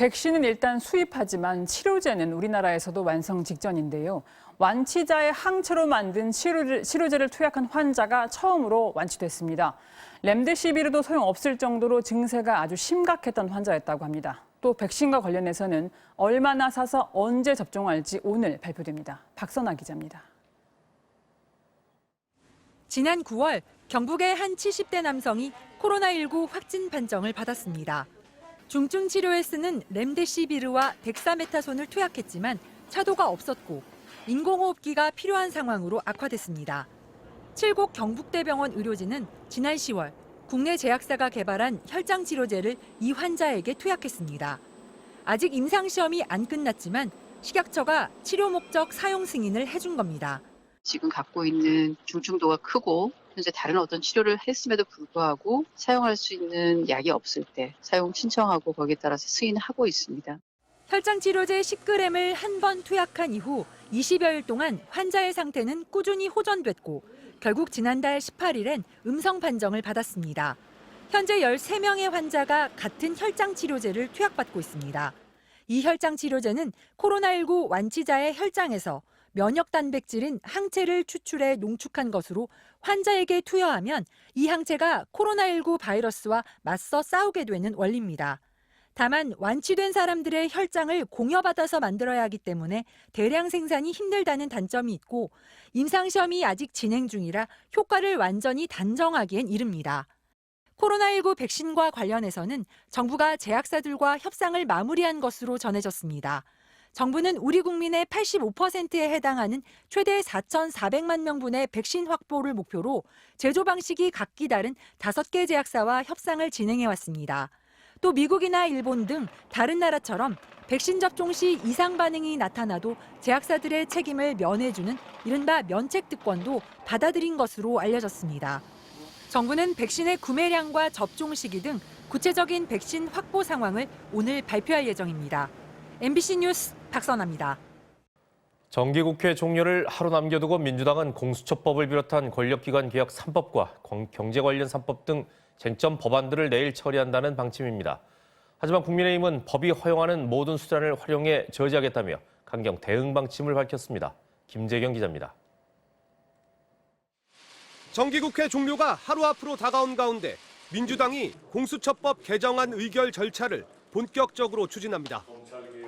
백신은 일단 수입하지만 치료제는 우리나라에서도 완성 직전인데요. 완치자의 항체로 만든 치료제를 투약한 환자가 처음으로 완치됐습니다. 렘데시비르도 소용없을 정도로 증세가 아주 심각했던 환자였다고 합니다. 또 백신과 관련해서는 얼마나 사서 언제 접종할지 오늘 발표됩니다. 박선아 기자입니다. 지난 9월 경북의 한 70대 남성이 코로나19 확진 판정을 받았습니다. 중증 치료에 쓰는 렘데시비르와 덱사메타손을 투약했지만 차도가 없었고 인공호흡기가 필요한 상황으로 악화됐습니다. 칠곡 경북대병원 의료진은 지난 10월 국내 제약사가 개발한 혈장 치료제를 이 환자에게 투약했습니다. 아직 임상시험이 안 끝났지만 식약처가 치료 목적 사용 승인을 해준 겁니다. 지금 갖고 있는 중증도가 크고 현재 다른 어떤 치료를 했음에도 불구하고 사용할 수 있는 약이 없을 때 사용 신청하고 거기에 따라서 승인하고 있습니다. 혈장 치료제 10g을 한 번 투약한 이후 20여일 동안 환자의 상태는 꾸준히 호전됐고 결국 지난달 18일엔 음성 판정을 받았습니다. 현재 13명의 환자가 같은 혈장 치료제를 투약받고 있습니다. 이 혈장 치료제는 코로나19 완치자의 혈장에서 면역 단백질인 항체를 추출해 농축한 것으로 환자에게 투여하면 이 항체가 코로나19 바이러스와 맞서 싸우게 되는 원리입니다. 다만 완치된 사람들의 혈장을 공여받아서 만들어야 하기 때문에 대량 생산이 힘들다는 단점이 있고 임상시험이 아직 진행 중이라 효과를 완전히 단정하기엔 이릅니다. 코로나19 백신과 관련해서는 정부가 제약사들과 협상을 마무리한 것으로 전해졌습니다. 정부는 우리 국민의 85%에 해당하는 최대 4,400만 명분의 백신 확보를 목표로 제조 방식이 각기 다른 5개 제약사와 협상을 진행해왔습니다. 또 미국이나 일본 등 다른 나라처럼 백신 접종 시 이상 반응이 나타나도 제약사들의 책임을 면해주는 이른바 면책특권도 받아들인 것으로 알려졌습니다. 정부는 백신의 구매량과 접종 시기 등 구체적인 백신 확보 상황을 오늘 발표할 예정입니다. MBC 뉴스 박선아입니다. 정기국회 종료를 하루 남겨두고 민주당은 공수처법을 비롯한 권력기관 개혁 3법과 경제 관련 3법 등 쟁점 법안들을 내일 처리한다는 방침입니다. 하지만 국민의힘은 법이 허용하는 모든 수단을 활용해 저지하겠다며 강경 대응 방침을 밝혔습니다. 김재경 기자입니다. 정기국회 종료가 하루 앞으로 다가온 가운데 민주당이 공수처법 개정안 의결 절차를 본격적으로 추진합니다.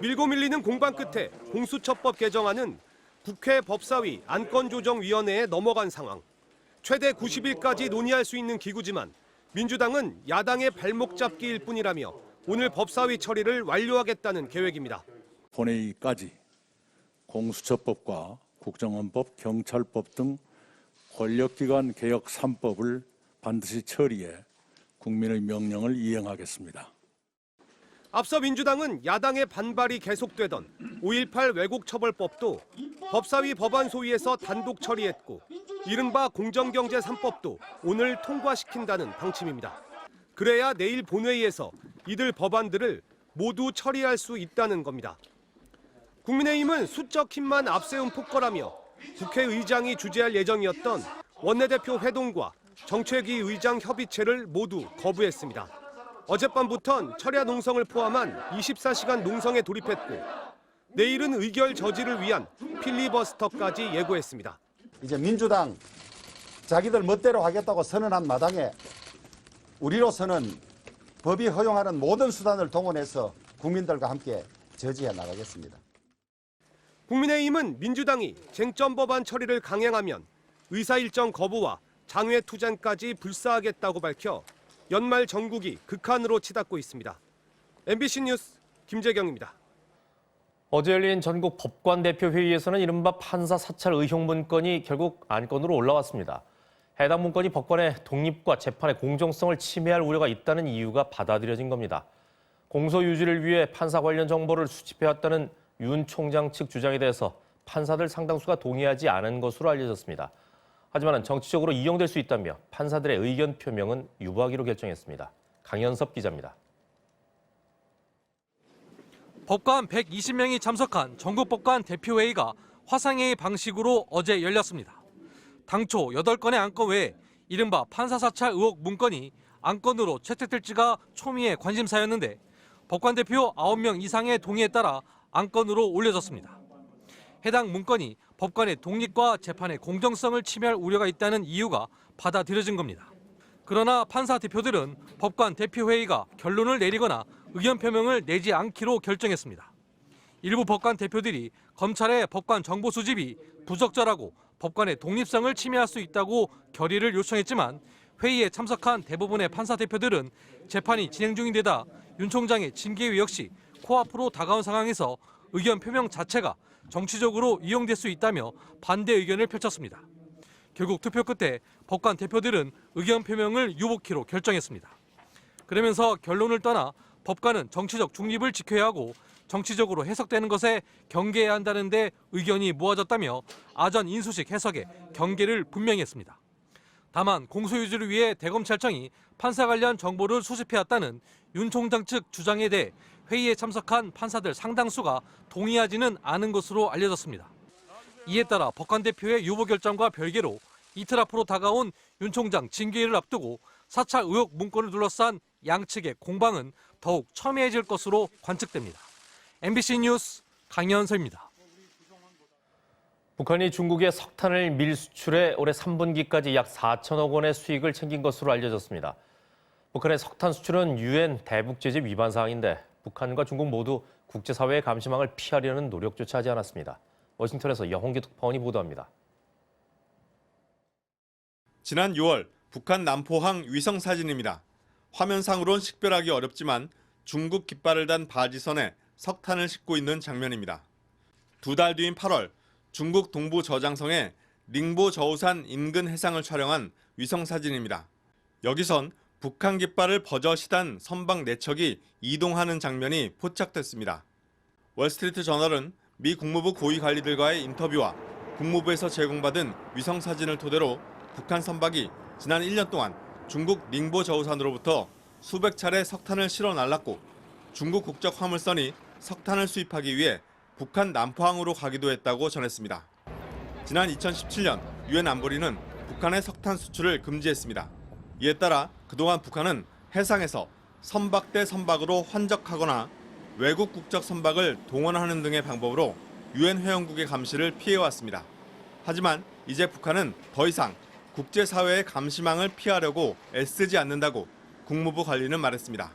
밀고 밀리는 공방 끝에 공수처법 개정안은 국회 법사위 안건조정위원회에 넘어간 상황. 최대 90일까지 논의할 수 있는 기구지만 민주당은 야당의 발목 잡기일 뿐이라며 오늘 법사위 처리를 완료하겠다는 계획입니다. 본회의까지 공수처법과 국정원법, 경찰법 등 권력기관 개혁 3법을 반드시 처리해 국민의 명령을 이행하겠습니다. 앞서 민주당은 야당의 반발이 계속되던 5.18 왜곡처벌법도 법사위 법안소위에서 단독 처리했고 이른바 공정경제 3법도 오늘 통과시킨다는 방침입니다. 그래야 내일 본회의에서 이들 법안들을 모두 처리할 수 있다는 겁니다. 국민의힘은 수적 힘만 앞세운 폭거라며 국회의장이 주재할 예정이었던 원내대표 회동과 정책위 의장 협의체를 모두 거부했습니다. 어젯밤부턴 철야 농성을 포함한 24시간 농성에 돌입했고 내일은 의결 저지를 위한 필리버스터까지 예고했습니다. 이제 민주당 자기들 멋대로 하겠다고 선언한 마당에 우리로서는 법이 허용하는 모든 수단을 동원해서 국민들과 함께 저지해 나가겠습니다. 국민의힘은 민주당이 쟁점 법안 처리를 강행하면 의사일정 거부와 장외 투쟁까지 불사하겠다고 밝혀 연말 정국이 극한으로 치닫고 있습니다. MBC 뉴스 김재경입니다. 어제 열린 전국 법관 대표 회의에서는 이른바 판사 사찰 의혹 문건이 결국 안건으로 올라왔습니다. 해당 문건이 법관의 독립과 재판의 공정성을 침해할 우려가 있다는 이유가 받아들여진 겁니다. 공소 유지를 위해 판사 관련 정보를 수집해왔다는 윤 총장 측 주장에 대해서 판사들 상당수가 동의하지 않은 것으로 알려졌습니다. 하지만 정치적으로 이용될 수 있다며 판사들의 의견 표명은 유보하기로 결정했습니다. 강현섭 기자입니다. 법관 120명이 참석한 전국법관 대표회의가 화상회의 방식으로 어제 열렸습니다. 당초 8건의 안건 외에 이른바 판사 사찰 의혹 문건이 안건으로 채택될지가 초미의 관심사였는데 법관 대표 9명 이상의 동의에 따라 안건으로 올려졌습니다. 해당 문건이 법관의 독립과 재판의 공정성을 침해할 우려가 있다는 이유가 받아들여진 겁니다. 그러나 판사 대표들은 법관 대표회의가 결론을 내리거나 의견 표명을 내지 않기로 결정했습니다. 일부 법관 대표들이 검찰의 법관 정보 수집이 부적절하고 법관의 독립성을 침해할 수 있다고 결의를 요청했지만 회의에 참석한 대부분의 판사 대표들은 재판이 진행 중인 데다 윤 총장의 징계위 역시 코앞으로 다가온 상황에서 의견 표명 자체가 정치적으로 이용될 수 있다며 반대 의견을 펼쳤습니다. 결국 투표 끝에 법관 대표들은 의견 표명을 유보키로 결정했습니다. 그러면서 결론을 떠나 법관은 정치적 중립을 지켜야 하고 정치적으로 해석되는 것에 경계해야 한다는 데 의견이 모아졌다며 아전 인수식 해석에 경계를 분명히 했습니다. 다만 공소유지를 위해 대검찰청이 판사 관련 정보를 수집해왔다는 윤 총장 측 주장에 대해 회의에 참석한 판사들 상당수가 동의하지는 않은 것으로 알려졌습니다. 이에 따라 법관 대표의 유보 결정과 별개로 이틀 앞으로 다가온 윤 총장 징계일을 앞두고 사찰 의혹 문건을 둘러싼 양측의 공방은 더욱 첨예해질 것으로 관측됩니다. MBC 뉴스 강현서입니다. 북한이 중국의 석탄을 밀수출해 올해 3분기까지 약 4천억 원의 수익을 챙긴 것으로 알려졌습니다. 북한의 석탄 수출은 유엔 대북 제재 위반 사항인데 북한과 중국 모두 국제사회의 감시망을 피하려는 노력조차 하지 않았습니다. 워싱턴에서 여홍기 특파원이 보도합니다. 지난 6월 북한 남포항 위성 사진입니다. 화면상으론 식별하기 어렵지만 중국 깃발을 단 바지선에 석탄을 싣고 있는 장면입니다. 2달 뒤인 8월 중국 동부 저장성의 닝보 저우산 인근 해상을 촬영한 위성 사진입니다. 여기선 북한 깃발을 버젓이 단 선박 4척이 이동하는 장면이 포착됐습니다. 월스트리트 저널은 미 국무부 고위 관리들과의 인터뷰와 국무부에서 제공받은 위성 사진을 토대로 북한 선박이 지난 1년 동안 중국 닝보 저우산으로부터 수백 차례 석탄을 실어 날랐고 중국 국적 화물선이 석탄을 수입하기 위해 북한 남포항으로 가기도 했다고 전했습니다. 지난 2017년 유엔 안보리는 북한의 석탄 수출을 금지했습니다. 이에 따라 그동안 북한은 해상에서 선박 대 선박으로 환적하거나 외국 국적 선박을 동원하는 등의 방법으로 유엔 회원국의 감시를 피해왔습니다. 하지만 이제 북한은 더 이상 국제사회의 감시망을 피하려고 애쓰지 않는다고 국무부 관리는 말했습니다.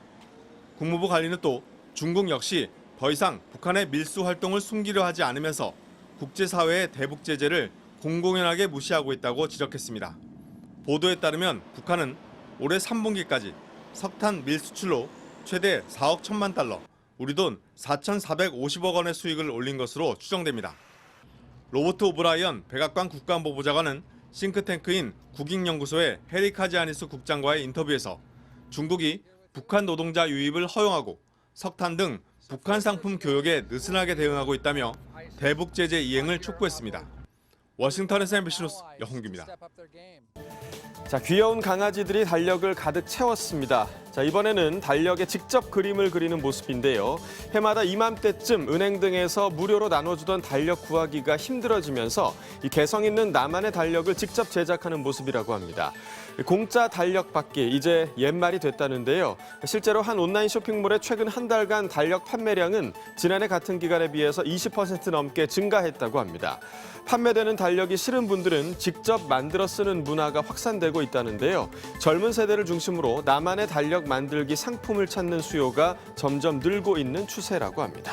국무부 관리는 또 중국 역시 더 이상 북한의 밀수 활동을 숨기려 하지 않으면서 국제사회의 대북 제재를 공공연하게 무시하고 있다고 지적했습니다. 보도에 따르면 북한은 올해 3분기까지 석탄 밀수출로 최대 4억 1천만 달러, 우리 돈 4,450억 원의 수익을 올린 것으로 추정됩니다. 로버트 오브라이언 백악관 국가안보보좌관은 싱크탱크인 국익연구소의 해리 카지아니스 국장과의 인터뷰에서 중국이 북한 노동자 유입을 허용하고 석탄 등 북한 상품 교역에 느슨하게 대응하고 있다며 대북 제재 이행을 촉구했습니다. 워싱턴에서 MBC 뉴스 여홍규입니다. 자, 귀여운 강아지들이 달력을 가득 채웠습니다. 자, 이번에는 달력에 직접 그림을 그리는 모습인데요. 해마다 이맘때쯤 은행 등에서 무료로 나눠주던 달력 구하기가 힘들어지면서 이 개성 있는 나만의 달력을 직접 제작하는 모습이라고 합니다. 공짜 달력 받기 이제 옛말이 됐다는데요. 실제로 한 온라인 쇼핑몰의 최근 한 달간 달력 판매량은 지난해 같은 기간에 비해서 20% 넘게 증가했다고 합니다. 판매되는 달력이 싫은 분들은 직접 만들어 쓰는 문화가 확산되고 있다는데요. 젊은 세대를 중심으로 나만의 달력 만들기 상품을 찾는 수요가 점점 늘고 있는 추세라고 합니다.